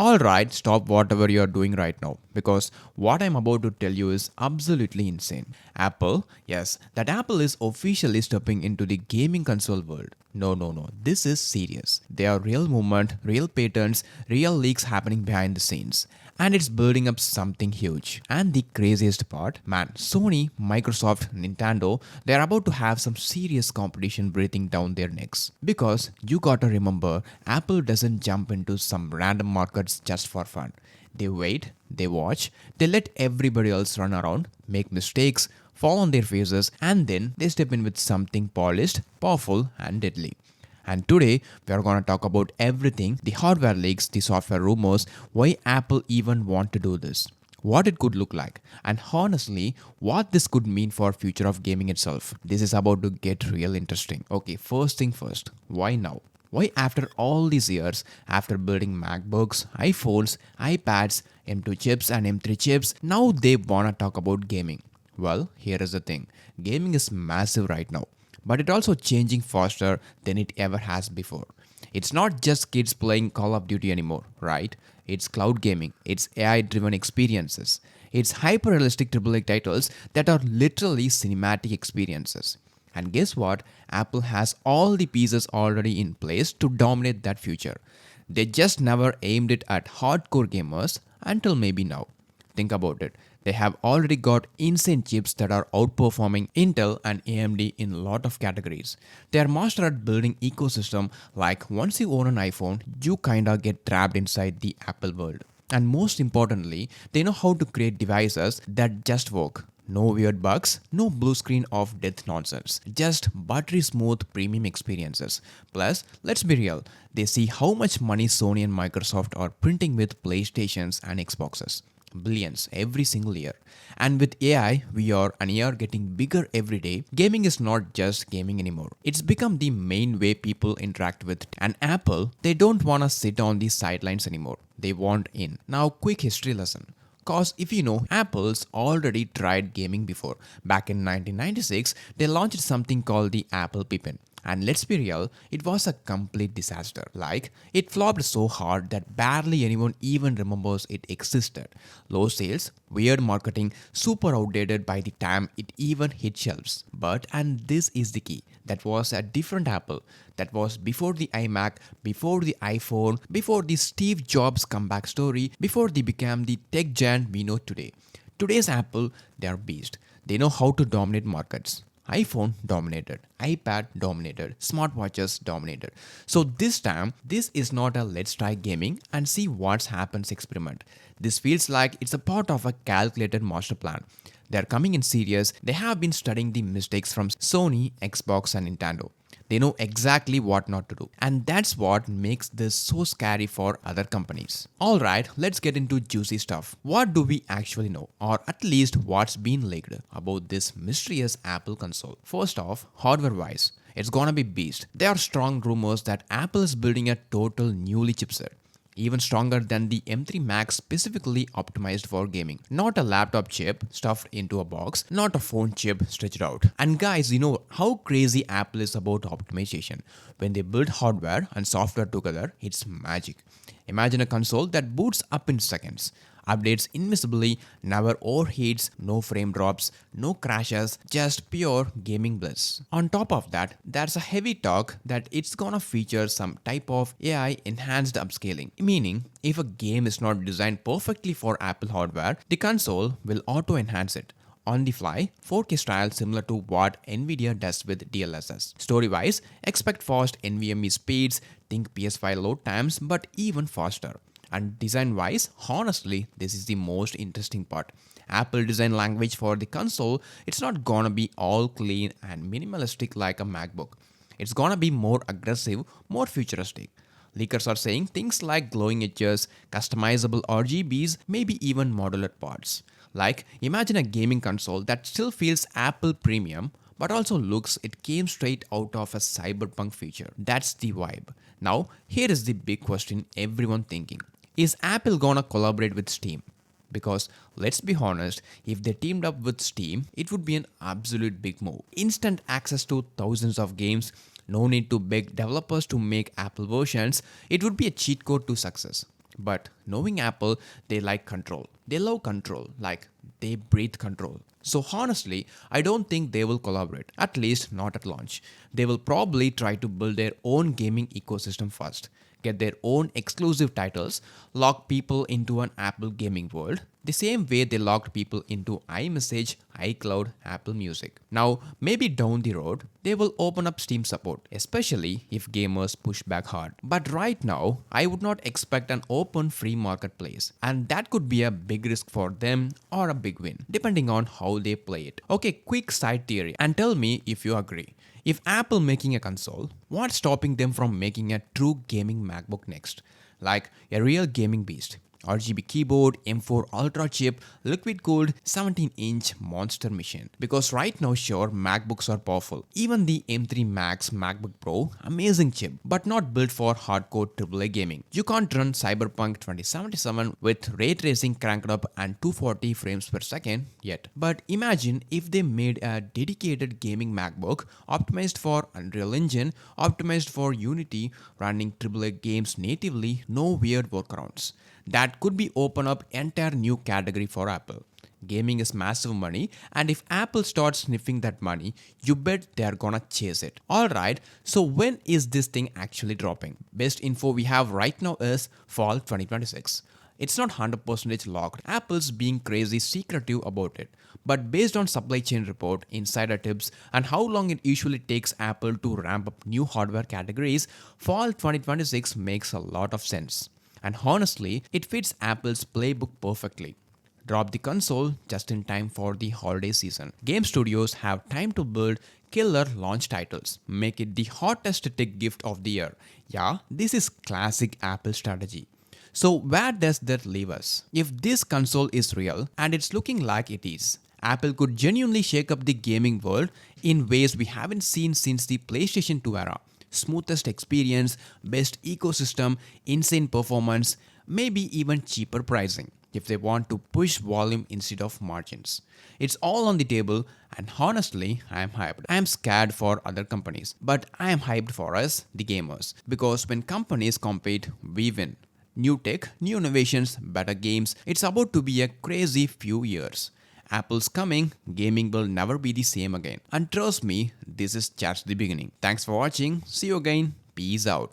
Alright, stop whatever you are doing right now because what I'm about to tell you is absolutely insane. Apple, yes, that Apple is officially stepping into the gaming console world. No, this is serious. There are real movement, real patents, real leaks happening behind the scenes. And it's building up something huge. And the craziest part, man, Sony, Microsoft, Nintendo, they're about to have some serious competition breathing down their necks. Because you gotta remember, Apple doesn't jump into some random markets just for fun. They wait, they watch, they let everybody else run around, make mistakes, fall on their faces, and then they step in with something polished, powerful, and deadly. And today we are going to talk about everything, the hardware leaks, the software rumors, why Apple even want to do this, what it could look like, and honestly, what this could mean for future of gaming itself. This is about to get real interesting. Okay, first thing first, why now? Why after all these years, after building MacBooks, iPhones, iPads, M2 chips and M3 chips, now they wanna talk about gaming? Well, here is the thing. Gaming is massive right now, but it's also changing faster than it ever has before. It's not just kids playing Call of Duty anymore, right? It's cloud gaming, it's AI driven experiences, it's hyper realistic AAA titles that are literally cinematic experiences. And guess what? Apple has all the pieces already in place to dominate that future. They just never aimed it at hardcore gamers until maybe now. Think about it. They have already got insane chips that are outperforming Intel and AMD in a lot of categories. They are master at building ecosystem like once you own an iPhone, you kinda get trapped inside the Apple world. And most importantly, they know how to create devices that just work. No weird bugs, no blue screen of death nonsense, just buttery smooth premium experiences. Plus, let's be real, they see how much money Sony and Microsoft are printing with PlayStations and Xboxes. Billions every single year. And with AI, VR and AR getting bigger every day, gaming is not just gaming anymore. It's become the main way people interact with. And Apple, they don't wanna sit on the sidelines anymore. They want in. Now, quick history lesson. Cause if you know, Apple's already tried gaming before. Back in 1996, they launched something called the Apple Pippin. And let's be real, it was a complete disaster. Like, it flopped so hard that barely anyone even remembers it existed. Low sales, weird marketing, super outdated by the time it even hit shelves. But, and this is the key, that was a different Apple. That was before the iMac, before the iPhone, before the Steve Jobs comeback story, before they became the tech giant we know today. Today's Apple, they are beast. They know how to dominate markets. iPhone dominated, iPad dominated, smartwatches dominated. So this time, this is not a let's try gaming and see what happens experiment. This feels like it's a part of a calculated master plan. They're coming in serious, they have been studying the mistakes from Sony, Xbox and Nintendo. They know exactly what not to do. And that's what makes this so scary for other companies. Alright, let's get into juicy stuff. What do we actually know? Or at least what's been leaked about this mysterious Apple console? First off, hardware wise, it's gonna be beast. There are strong rumors that Apple is building a total newly chipset, even stronger than the M3 Max specifically optimized for gaming. Not a laptop chip stuffed into a box, not a phone chip stretched out. And guys, you know how crazy Apple is about optimization. When they build hardware and software together, it's magic. Imagine a console that boots up in seconds, updates invisibly, never overheats, no frame drops, no crashes, just pure gaming bliss. On top of that, there's a heavy talk that it's gonna feature some type of AI enhanced upscaling, meaning if a game is not designed perfectly for Apple hardware, the console will auto enhance it on the fly, 4K style similar to what Nvidia does with DLSS. Story wise, expect fast NVMe speeds, think PS5 load times, but even faster. And design wise, honestly, this is the most interesting part. Apple design language for the console, it's not gonna be all clean and minimalistic like a MacBook. It's gonna be more aggressive, more futuristic. Leakers are saying things like glowing edges, customizable RGBs, maybe even modular parts. Like, imagine a gaming console that still feels Apple premium, but also looks it came straight out of a cyberpunk future. That's the vibe. Now, here is the big question everyone thinking. Is Apple gonna collaborate with Steam? Because let's be honest, if they teamed up with Steam, it would be an absolute big move. Instant access to thousands of games, no need to beg developers to make Apple versions, it would be a cheat code to success. But knowing Apple, they like control. They love control, like they breathe control. So honestly, I don't think they will collaborate, at least not at launch. They will probably try to build their own gaming ecosystem first, get their own exclusive titles, lock people into an Apple gaming world, the same way they locked people into iMessage, iCloud, Apple Music. Now, maybe down the road, they will open up Steam support, especially if gamers push back hard. But right now, I would not expect an open free marketplace, and that could be a big risk for them or a big win, depending on how they play it. Okay, quick side theory, and tell me if you agree. If Apple making a console, what's stopping them from making a true gaming MacBook next? Like a real gaming beast. RGB keyboard, M4 Ultra chip, liquid cooled 17-inch monster machine. Because right now, sure, MacBooks are powerful. Even the M3 Max MacBook Pro, amazing chip, but not built for hardcore AAA gaming. You can't run Cyberpunk 2077 with ray tracing cranked up and 240 frames per second yet. But imagine if they made a dedicated gaming MacBook optimized for Unreal Engine, optimized for Unity, running AAA games natively, no weird workarounds. That could be open up entire new category for Apple. Gaming is massive money, and if Apple starts sniffing that money, you bet they're gonna chase it. Alright, so when is this thing actually dropping? Best info we have right now is fall 2026. It's not 100% locked. Apple's being crazy secretive about it. But based on supply chain report, insider tips, and how long it usually takes Apple to ramp up new hardware categories, fall 2026 makes a lot of sense. And honestly, it fits Apple's playbook perfectly. Drop the console just in time for the holiday season. Game studios have time to build killer launch titles. Make it the hottest tech gift of the year. Yeah, this is classic Apple strategy. So where does that leave us? If this console is real, and it's looking like it is, Apple could genuinely shake up the gaming world in ways we haven't seen since the PlayStation 2 era. Smoothest experience, best ecosystem, insane performance, maybe even cheaper pricing if they want to push volume instead of margins. It's all on the table, and honestly, I am hyped. I am scared for other companies, but I am hyped for us, the gamers, because when companies compete, we win. New tech, new innovations, better games. It's about to be a crazy few years. Apple's coming, gaming will never be the same again. And trust me, this is just the beginning. Thanks for watching. See you again. Peace out.